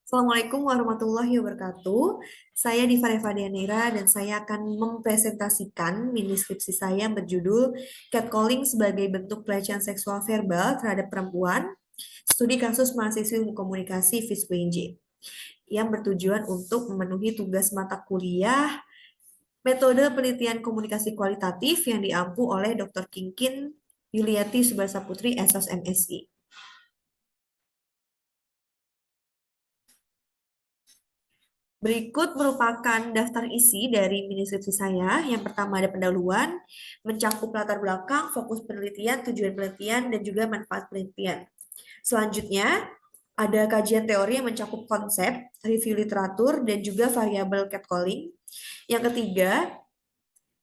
Assalamualaikum warahmatullahi wabarakatuh. Saya Diva Reva Dianira dan saya akan mempresentasikan mini skripsi saya yang berjudul Catcalling sebagai bentuk pelecehan seksual verbal terhadap perempuan, studi kasus mahasiswi ilmu komunikasi FISP UNJ, yang bertujuan untuk memenuhi tugas mata kuliah metode penelitian komunikasi kualitatif yang diampu oleh Dr. Kingkin Yuliati Subasa Putri, SOS MSI. Berikut merupakan daftar isi dari mini skripsi saya. Yang pertama ada pendahuluan, mencakup latar belakang, fokus penelitian, tujuan penelitian, dan juga manfaat penelitian. Selanjutnya, ada kajian teori yang mencakup konsep, review literatur, dan juga variabel catcalling. Yang ketiga,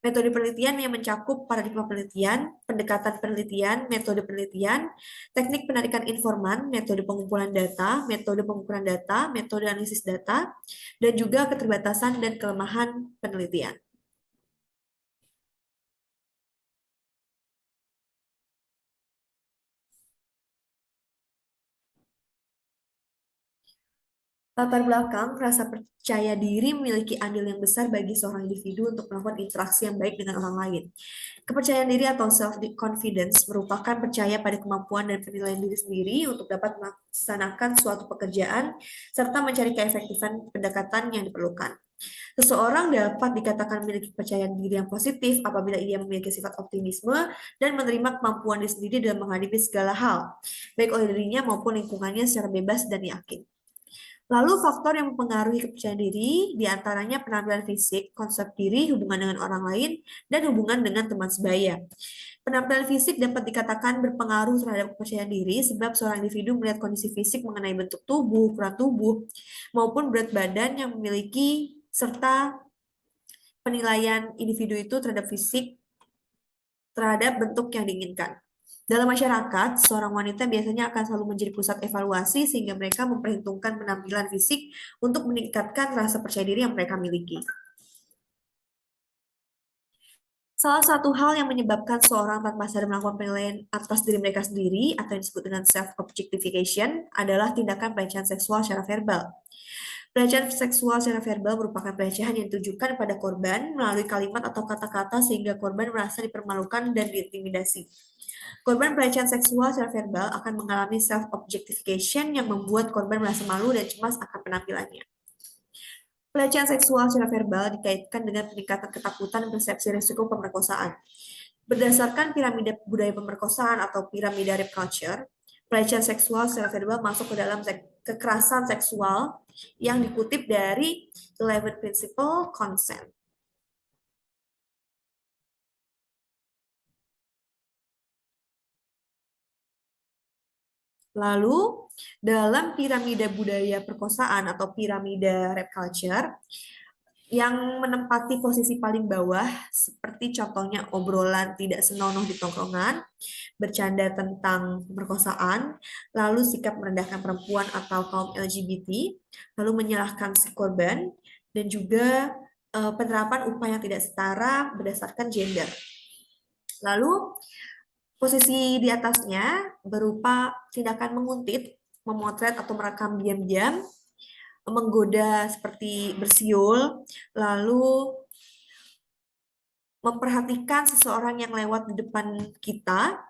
metode penelitian yang mencakup paradigma penelitian, pendekatan penelitian, metode penelitian, teknik penarikan informan, metode pengumpulan data, metode analisis data, dan juga keterbatasan dan kelemahan penelitian. Latar belakang, rasa percaya diri memiliki andil yang besar bagi seorang individu untuk melakukan interaksi yang baik dengan orang lain. Kepercayaan diri atau self-confidence merupakan percaya pada kemampuan dan penilaian diri sendiri untuk dapat melaksanakan suatu pekerjaan serta mencari keefektifan pendekatan yang diperlukan. Seseorang dapat dikatakan memiliki kepercayaan diri yang positif apabila ia memiliki sifat optimisme dan menerima kemampuan diri sendiri dalam menghadapi segala hal, baik oleh dirinya maupun lingkungannya secara bebas dan yakin. Lalu faktor yang mempengaruhi kepercayaan diri diantaranya penampilan fisik, konsep diri, hubungan dengan orang lain, dan hubungan dengan teman sebaya. Penampilan fisik dapat dikatakan berpengaruh terhadap kepercayaan diri sebab seorang individu melihat kondisi fisik mengenai bentuk tubuh, ukuran tubuh, maupun berat badan yang memiliki serta penilaian individu itu terhadap fisik terhadap bentuk yang diinginkan. Dalam masyarakat, seorang wanita biasanya akan selalu menjadi pusat evaluasi sehingga mereka memperhitungkan penampilan fisik untuk meningkatkan rasa percaya diri yang mereka miliki. Salah satu hal yang menyebabkan seorang tanpa sadar melakukan penilaian atas diri mereka sendiri atau yang disebut dengan self-objectification adalah tindakan pelecehan seksual secara verbal. Pelecehan seksual secara verbal merupakan pelecehan yang ditujukan pada korban melalui kalimat atau kata-kata sehingga korban merasa dipermalukan dan diintimidasi. Korban pelecehan seksual secara verbal akan mengalami self-objectification yang membuat korban merasa malu dan cemas akan penampilannya. Pelecehan seksual secara verbal dikaitkan dengan peningkatan ketakutan dan persepsi risiko pemerkosaan. Berdasarkan piramida budaya pemerkosaan atau piramida rape culture, pelecehan seksual secara verbal masuk ke dalam kekerasan seksual yang dikutip dari 11 Principle Consent. Lalu, dalam piramida budaya perkosaan atau piramida rape culture, yang menempati posisi paling bawah, seperti contohnya obrolan tidak senonoh di tongkrongan, bercanda tentang pemerkosaan, lalu sikap merendahkan perempuan atau kaum LGBT, lalu menyalahkan si korban, dan juga penerapan upah yang tidak setara berdasarkan gender. Lalu posisi di atasnya berupa tindakan menguntit, memotret atau merekam diam-diam, menggoda seperti bersiul, lalu memperhatikan seseorang yang lewat di depan kita,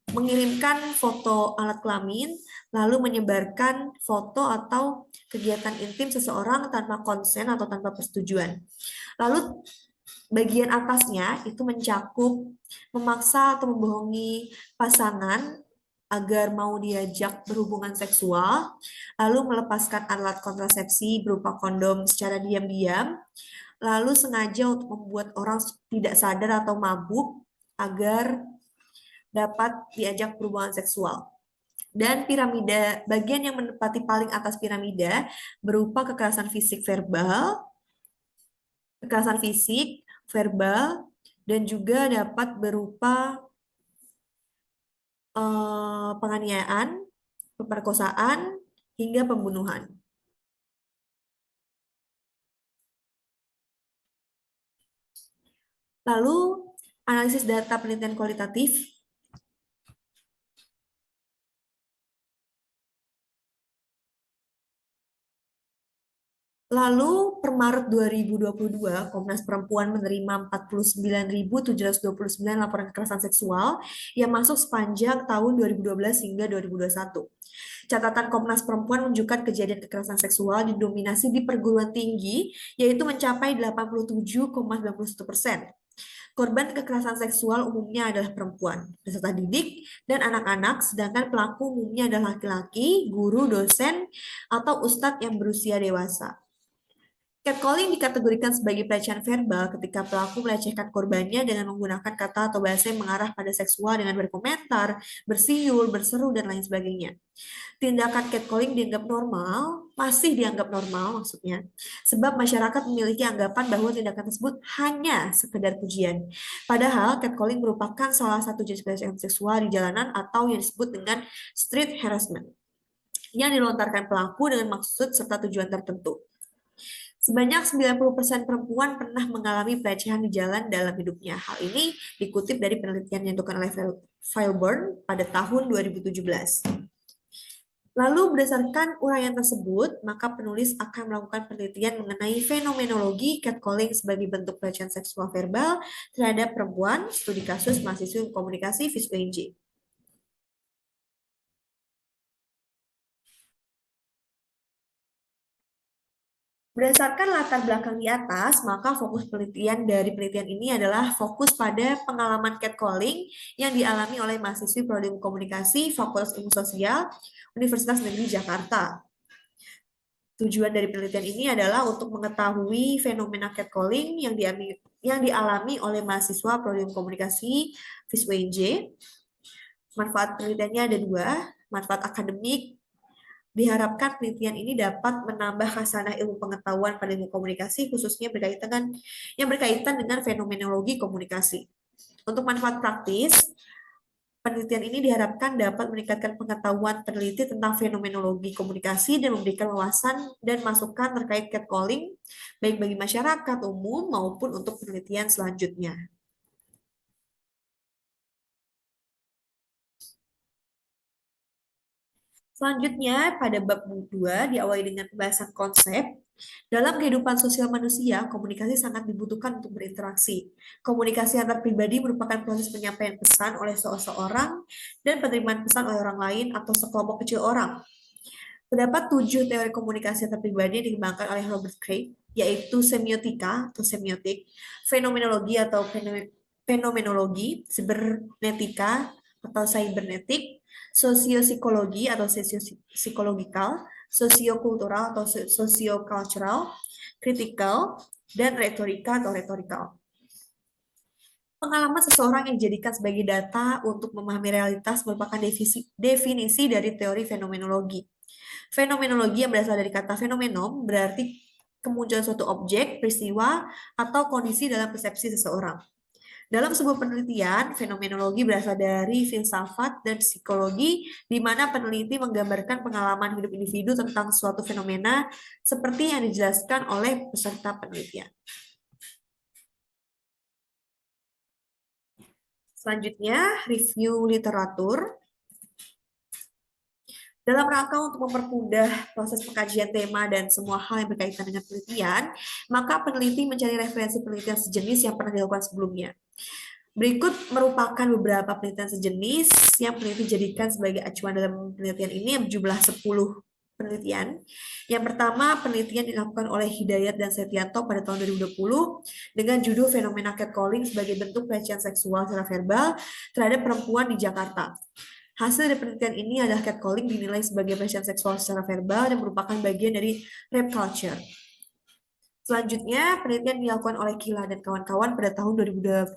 mengirimkan foto alat kelamin, lalu menyebarkan foto atau kegiatan intim seseorang tanpa konsen atau tanpa persetujuan. Lalu bagian atasnya itu mencakup memaksa atau membohongi pasangan agar mau diajak berhubungan seksual, lalu melepaskan alat kontrasepsi berupa kondom secara diam-diam, lalu sengaja untuk membuat orang tidak sadar atau mabuk agar dapat diajak berhubungan seksual. Dan piramida, bagian yang menempati paling atas piramida berupa kekerasan fisik, verbal, dan juga dapat berupa penganiayaan, pemerkosaan, hingga pembunuhan. Lalu, analisis data penelitian kualitatif Lalu, per Maret 2022, Komnas Perempuan menerima 49.729 laporan kekerasan seksual yang masuk sepanjang tahun 2012 hingga 2021. Catatan Komnas Perempuan menunjukkan kejadian kekerasan seksual didominasi di perguruan tinggi, yaitu mencapai 87,91%. Korban kekerasan seksual umumnya adalah perempuan, peserta didik, dan anak-anak, sedangkan pelaku umumnya adalah laki-laki, guru, dosen, atau ustadz yang berusia dewasa. Catcalling dikategorikan sebagai pelecehan verbal ketika pelaku melecehkan korbannya dengan menggunakan kata atau bahasa yang mengarah pada seksual dengan berkomentar, bersiul, berseru, dan lain sebagainya. Tindakan catcalling dianggap normal, masih dianggap normal maksudnya, sebab masyarakat memiliki anggapan bahwa tindakan tersebut hanya sekedar pujian. Padahal catcalling merupakan salah satu jenis pelecehan seksual di jalanan atau yang disebut dengan street harassment, yang dilontarkan pelaku dengan maksud serta tujuan tertentu. Sebanyak 90% perempuan pernah mengalami pelecehan di jalan dalam hidupnya. Hal ini dikutip dari penelitian yang dilakukan oleh Filburn pada tahun 2017. Lalu berdasarkan uraian tersebut, maka penulis akan melakukan penelitian mengenai fenomenologi catcalling sebagai bentuk pelecehan seksual verbal terhadap perempuan, studi kasus mahasiswa komunikasi FISP UNJ. Berdasarkan latar belakang di atas, maka fokus penelitian dari penelitian ini adalah fokus pada pengalaman catcalling yang dialami oleh mahasiswi Prodi Komunikasi Fakultas Ilmu Sosial Universitas Negeri Jakarta. Tujuan dari penelitian ini adalah untuk mengetahui fenomena catcalling yang dialami oleh mahasiswa Prodi Komunikasi FISP UNJ. Manfaat penelitiannya ada dua, manfaat akademik. Diharapkan penelitian ini dapat menambah khasanah ilmu pengetahuan pada ilmu komunikasi, khususnya yang berkaitan dengan fenomenologi komunikasi. Untuk manfaat praktis, penelitian ini diharapkan dapat meningkatkan pengetahuan peneliti tentang fenomenologi komunikasi dan memberikan wawasan dan masukan terkait catcalling, baik bagi masyarakat umum maupun untuk penelitian selanjutnya. Selanjutnya, pada bab 2 diawali dengan pembahasan konsep. Dalam kehidupan sosial manusia, komunikasi sangat dibutuhkan untuk berinteraksi. Komunikasi antar pribadi merupakan proses penyampaian pesan oleh seseorang dan penerimaan pesan oleh orang lain atau sekelompok kecil orang. Terdapat 7 teori komunikasi antar pribadi yang dikembangkan oleh Robert Craig, yaitu semiotika atau semiotik, fenomenologi atau fenomenologi, sibernetika atau cybernetik, sosiopsikologi atau sosiopsikologikal, sosiokultural atau sosiocultural, kritikal, dan retorika atau retorikal. Pengalaman seseorang yang dijadikan sebagai data untuk memahami realitas merupakan definisi dari teori fenomenologi. Fenomenologi yang berasal dari kata fenomenon berarti kemunculan suatu objek, peristiwa, atau kondisi dalam persepsi seseorang. Dalam sebuah penelitian, fenomenologi berasal dari filsafat dan psikologi, di mana peneliti menggambarkan pengalaman hidup individu tentang suatu fenomena seperti yang dijelaskan oleh peserta penelitian. Selanjutnya, review literatur. Dalam rangka untuk mempermudah proses pengkajian tema dan semua hal yang berkaitan dengan penelitian, maka peneliti mencari referensi penelitian sejenis yang pernah dilakukan sebelumnya. Berikut merupakan beberapa penelitian sejenis yang peneliti jadikan sebagai acuan dalam penelitian ini yang berjumlah 10 penelitian. Yang pertama, penelitian dilakukan oleh Hidayat dan Setianto pada tahun 2020 dengan judul Fenomena Catcalling sebagai bentuk pelecehan seksual secara verbal terhadap perempuan di Jakarta. Hasil dari penelitian ini adalah catcalling dinilai sebagai pelecehan seksual secara verbal dan merupakan bagian dari rape culture. Selanjutnya, penelitian dilakukan oleh Kila dan kawan-kawan pada tahun 2021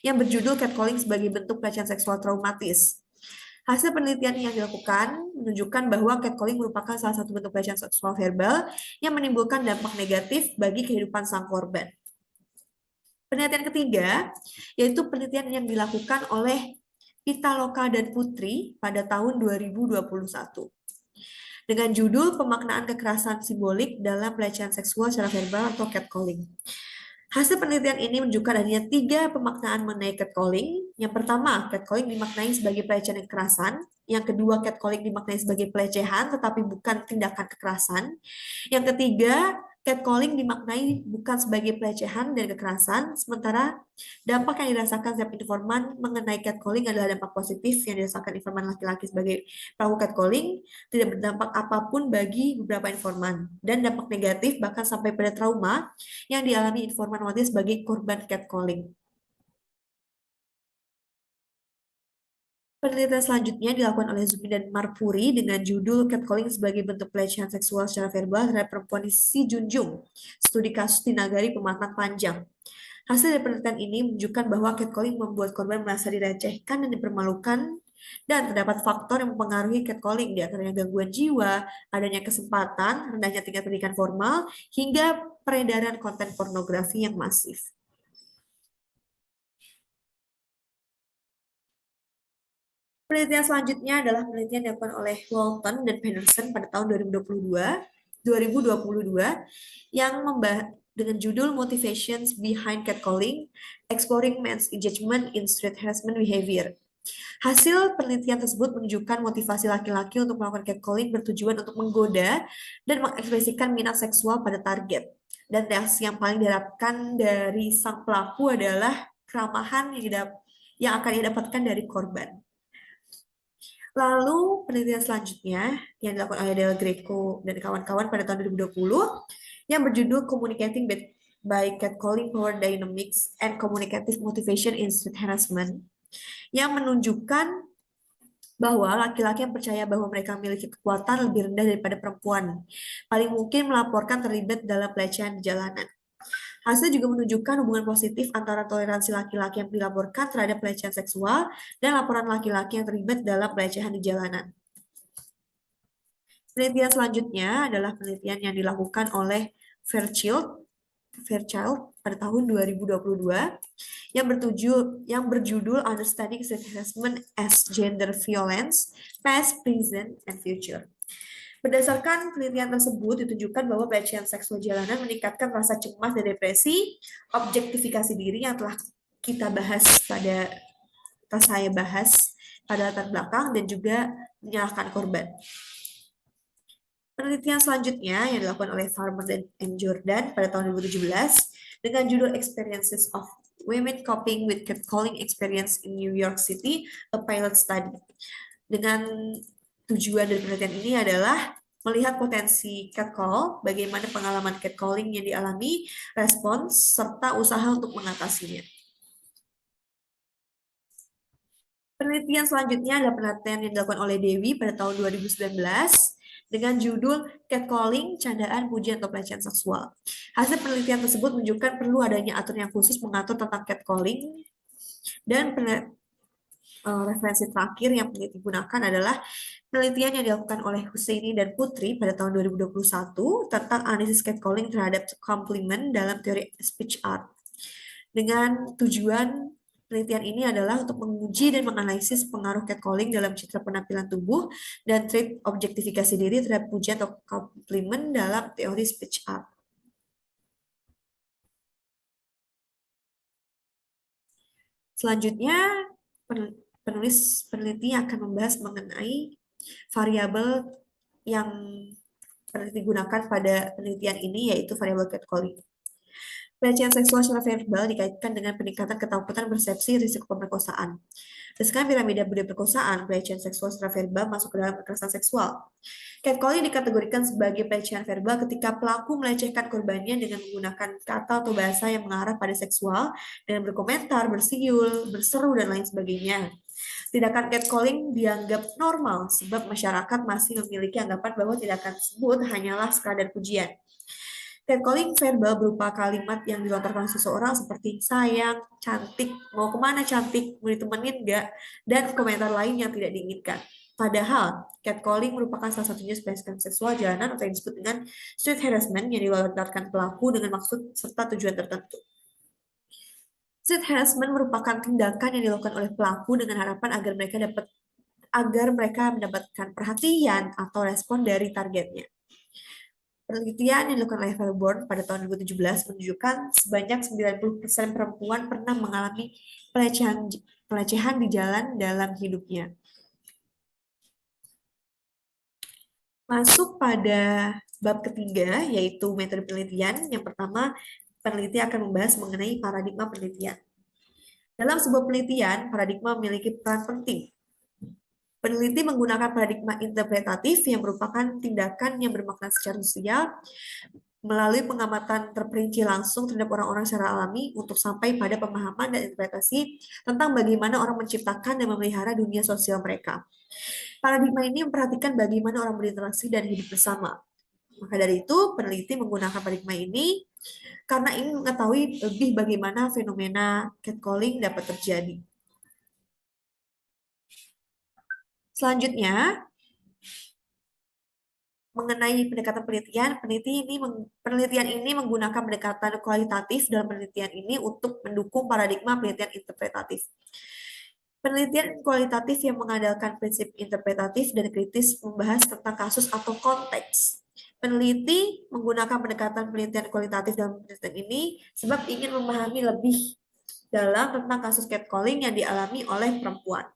yang berjudul catcalling sebagai bentuk pelecehan seksual traumatis. Hasil penelitian yang dilakukan menunjukkan bahwa catcalling merupakan salah satu bentuk pelecehan seksual verbal yang menimbulkan dampak negatif bagi kehidupan sang korban. Penelitian ketiga, yaitu penelitian yang dilakukan oleh Pitaloka dan Putri pada tahun 2021 dengan judul Pemaknaan Kekerasan Simbolik dalam Pelecehan Seksual secara Verbal atau Catcalling. Hasil penelitian ini menunjukkan adanya tiga pemaknaan mengenai catcalling. Yang pertama, catcalling dimaknai sebagai pelecehan dan kekerasan. Yang kedua, catcalling dimaknai sebagai pelecehan tetapi bukan tindakan kekerasan. Yang ketiga, catcalling dimaknai bukan sebagai pelecehan dan kekerasan, sementara dampak yang dirasakan setiap informan mengenai catcalling adalah dampak positif yang dirasakan informan laki-laki sebagai pelaku catcalling, tidak berdampak apapun bagi beberapa informan, dan dampak negatif bahkan sampai pada trauma yang dialami informan wanita sebagai korban catcalling. Penelitian selanjutnya dilakukan oleh Zumi dan Marpuri dengan judul Catcalling sebagai bentuk pelecehan seksual secara verbal terhadap perempuan di Si Junjung, studi kasus di Nagari Pematang Panjang. Hasil dari penelitian ini menunjukkan bahwa catcalling membuat korban merasa direcehkan dan dipermalukan, dan terdapat faktor yang mempengaruhi catcalling, di antaranya gangguan jiwa, adanya kesempatan, rendahnya tingkat pendidikan formal, hingga peredaran konten pornografi yang masif. Penelitian selanjutnya adalah penelitian yang dilakukan oleh Walton dan Pedersen pada tahun 2022 yang membahas dengan judul Motivations Behind Catcalling, Exploring Men's Engagement in Street Harassment Behavior. Hasil penelitian tersebut menunjukkan motivasi laki-laki untuk melakukan catcalling bertujuan untuk menggoda dan mengekspresikan minat seksual pada target. Dan reaksi yang paling diharapkan dari sang pelaku adalah keramahan yang akan didapatkan dari korban. Lalu penelitian selanjutnya yang dilakukan oleh Del Greco dan kawan-kawan pada tahun 2020 yang berjudul Communicating by Catcalling Power Dynamics and Communicative Motivation in Street Harassment yang menunjukkan bahwa laki-laki yang percaya bahwa mereka memiliki kekuatan lebih rendah daripada perempuan paling mungkin melaporkan terlibat dalam pelecehan di jalanan. Hasil juga menunjukkan hubungan positif antara toleransi laki-laki yang dilaporkan terhadap pelecehan seksual dan laporan laki-laki yang terlibat dalam pelecehan di jalanan. Penelitian selanjutnya adalah penelitian yang dilakukan oleh Fairchild pada tahun 2022 yang berjudul Understanding Sex Harassment as Gender Violence, Past, Present, and Future. Berdasarkan penelitian tersebut, ditunjukkan bahwa pelecehan seksual jalanan meningkatkan rasa cemas dan depresi, objektifikasi diri yang telah saya bahas pada latar belakang, dan juga menyalahkan korban. Penelitian selanjutnya yang dilakukan oleh Farmer dan Jordan pada tahun 2017 dengan judul Experiences of Women Coping with Catcalling Experience in New York City, a Pilot Study. Dengan tujuan dari penelitian ini adalah melihat potensi catcall, bagaimana pengalaman catcalling yang dialami, respons, serta usaha untuk mengatasinya. Penelitian selanjutnya adalah penelitian yang dilakukan oleh Dewi pada tahun 2019 dengan judul Catcalling, Candaan, Pujian, atau Pelecehan Seksual. Hasil penelitian tersebut menunjukkan perlu adanya aturan yang khusus mengatur tentang catcalling, dan referensi terakhir yang digunakan adalah penelitian yang dilakukan oleh Husaini dan Putri pada tahun 2021 tentang analisis catcalling terhadap compliment dalam teori speech art. Dengan tujuan penelitian ini adalah untuk menguji dan menganalisis pengaruh catcalling dalam citra penampilan tubuh dan trait objektifikasi diri terhadap pujian atau compliment dalam teori speech art. Selanjutnya, penulis peneliti akan membahas mengenai variabel yang peneliti gunakan pada penelitian ini, yaitu variabel catcalling. Pelecehan seksual secara verbal dikaitkan dengan peningkatan ketakutan persepsi risiko pemerkosaan. Berdasarkan piramida budaya perkosaan, pelecehan seksual secara verbal masuk ke dalam kekerasan seksual. Catcalling dikategorikan sebagai pelecehan verbal ketika pelaku melecehkan korbannya dengan menggunakan kata atau bahasa yang mengarah pada seksual, dengan berkomentar, bersiul, berseru, dan lain sebagainya. Tindakan catcalling dianggap normal sebab masyarakat masih memiliki anggapan bahwa tindakan tersebut hanyalah sekadar pujian. Catcalling verbal berupa kalimat yang dilontarkan seseorang seperti sayang, cantik, mau kemana cantik, mau ditemenin nggak, dan komentar lain yang tidak diinginkan. Padahal, catcalling merupakan salah satu jenis pelecehan seksual jalanan atau yang disebut dengan street harassment yang dilontarkan pelaku dengan maksud serta tujuan tertentu. Street harassment merupakan tindakan yang dilakukan oleh pelaku dengan harapan agar mereka mendapatkan perhatian atau respon dari targetnya. Penelitian yang dilakukan oleh Melbourne pada tahun 2017 menunjukkan sebanyak 90% perempuan pernah mengalami pelecehan pelecehan di jalan dalam hidupnya. Masuk pada bab ketiga, yaitu metode penelitian. Yang pertama, peneliti akan membahas mengenai paradigma penelitian. Dalam sebuah penelitian, paradigma memiliki peran penting. Peneliti menggunakan paradigma interpretatif yang merupakan tindakan yang bermakna secara sosial melalui pengamatan terperinci langsung terhadap orang-orang secara alami untuk sampai pada pemahaman dan interpretasi tentang bagaimana orang menciptakan dan memelihara dunia sosial mereka. Paradigma ini memperhatikan bagaimana orang berinteraksi dan hidup bersama. Maka dari itu, peneliti menggunakan paradigma ini karena ingin mengetahui lebih bagaimana fenomena catcalling dapat terjadi. Selanjutnya, mengenai pendekatan penelitian, penelitian ini menggunakan pendekatan kualitatif dalam penelitian ini untuk mendukung paradigma penelitian interpretatif. Penelitian kualitatif yang mengandalkan prinsip interpretatif dan kritis membahas tentang kasus atau konteks. Peneliti menggunakan pendekatan penelitian kualitatif dalam penelitian ini sebab ingin memahami lebih dalam tentang kasus catcalling yang dialami oleh perempuan.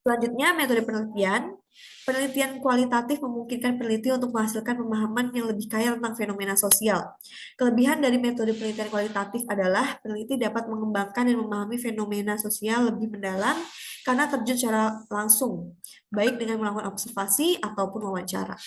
Selanjutnya, metode penelitian. Penelitian kualitatif memungkinkan peneliti untuk menghasilkan pemahaman yang lebih kaya tentang fenomena sosial. Kelebihan dari metode penelitian kualitatif adalah peneliti dapat mengembangkan dan memahami fenomena sosial lebih mendalam karena terjun secara langsung, baik dengan melakukan observasi ataupun wawancara.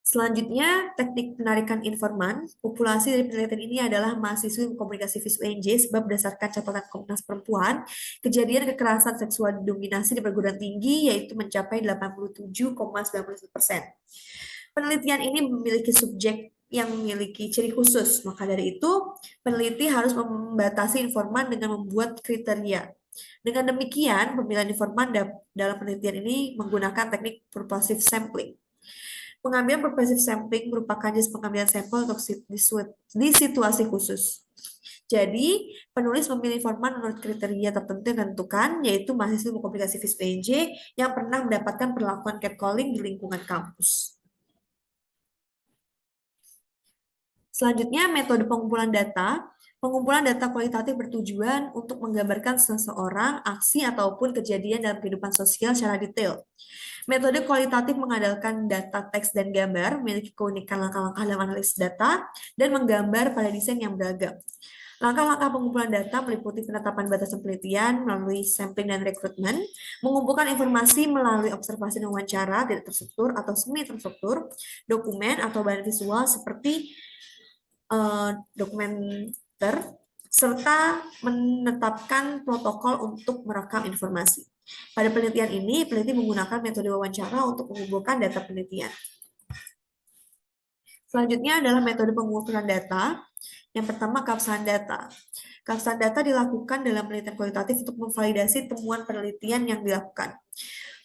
Selanjutnya, teknik penarikan informan. Populasi dari penelitian ini adalah mahasiswa komunikasi FISUP UNJ sebab berdasarkan catatan Komnas Perempuan, kejadian kekerasan seksual dominasi di perguruan tinggi yaitu mencapai 87,91%. Penelitian ini memiliki subjek yang memiliki ciri khusus, maka dari itu peneliti harus membatasi informan dengan membuat kriteria. Dengan demikian, pemilihan informan dalam penelitian ini menggunakan teknik purposive sampling. Pengambilan purposive sampling merupakan jenis pengambilan sampel untuk di situasi khusus. Jadi, penulis memilih informan menurut kriteria tertentu yang ditentukan, yaitu mahasiswa komunikasi FISIP UNJ yang pernah mendapatkan perlakuan catcalling di lingkungan kampus. Selanjutnya, metode pengumpulan data. Pengumpulan data kualitatif bertujuan untuk menggambarkan seseorang, aksi, ataupun kejadian dalam kehidupan sosial secara detail. Metode kualitatif mengandalkan data teks dan gambar, memiliki keunikan langkah-langkah dalam analisis data, dan menggambar pada desain yang beragam. Langkah-langkah pengumpulan data meliputi penetapan batasan penelitian melalui sampling dan rekrutmen, mengumpulkan informasi melalui observasi dan wawancara tidak terstruktur atau semi terstruktur, dokumen atau bahan visual seperti dokumenter, serta menetapkan protokol untuk merekam informasi. Pada penelitian ini, peneliti menggunakan metode wawancara untuk mengumpulkan data penelitian. Selanjutnya adalah metode pengumpulan data. Yang pertama, keabsahan data. Keabsahan data dilakukan dalam penelitian kualitatif untuk memvalidasi temuan penelitian yang dilakukan.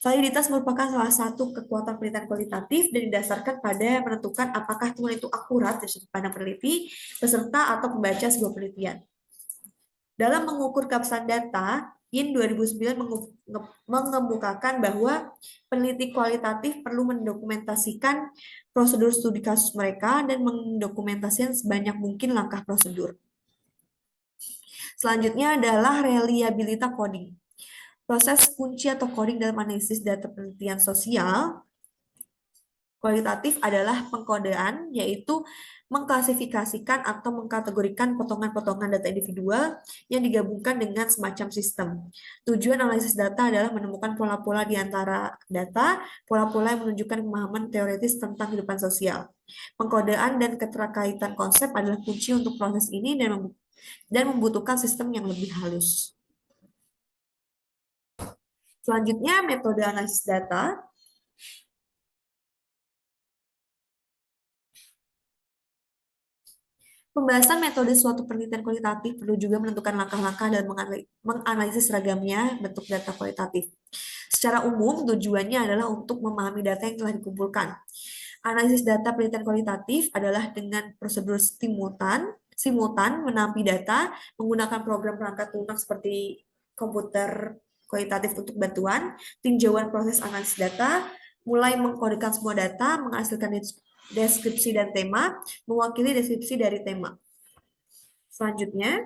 Validitas merupakan salah satu kekuatan penelitian kualitatif dan didasarkan pada menentukan apakah temuan itu akurat dari sudut pandang peneliti, peserta, atau pembaca sebuah penelitian. Dalam mengukur keabsahan data, YIN 2009 mengemukakan bahwa peneliti kualitatif perlu mendokumentasikan prosedur studi kasus mereka dan mendokumentasikan sebanyak mungkin langkah prosedur. Selanjutnya adalah reliabilitas coding. Proses kunci atau coding dalam analisis data penelitian sosial kualitatif adalah pengkodean, yaitu mengklasifikasikan atau mengkategorikan potongan-potongan data individual yang digabungkan dengan semacam sistem. Tujuan analisis data adalah menemukan pola-pola di antara data, pola-pola yang menunjukkan pemahaman teoritis tentang kehidupan sosial. Pengkodean dan keterkaitan konsep adalah kunci untuk proses ini dan membutuhkan sistem yang lebih halus. Selanjutnya, metode analisis data. Pembahasan metode suatu penelitian kualitatif perlu juga menentukan langkah-langkah dan menganalisis seragamnya bentuk data kualitatif. Secara umum, tujuannya adalah untuk memahami data yang telah dikumpulkan. Analisis data penelitian kualitatif adalah dengan prosedur simultan menampi data menggunakan program perangkat lunak seperti komputer kualitatif untuk bantuan, tinjauan proses analisis data, mulai mengkodekan semua data, menghasilkan deskripsi dan tema, mewakili deskripsi dari tema. Selanjutnya,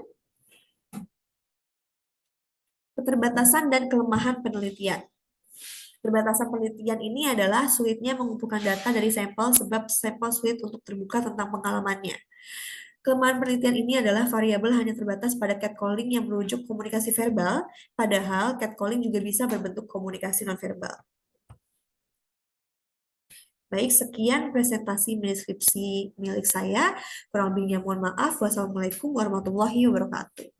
keterbatasan dan kelemahan penelitian. Keterbatasan penelitian ini adalah sulitnya mengumpulkan data dari sampel sebab sampel sulit untuk terbuka tentang pengalamannya. Kelemahan penelitian ini adalah variabel hanya terbatas pada catcalling yang merujuk komunikasi verbal, padahal catcalling juga bisa berbentuk komunikasi nonverbal. Baik, sekian presentasi deskripsi milik saya. Kurang lebihnya mohon maaf. Wassalamualaikum warahmatullahi wabarakatuh.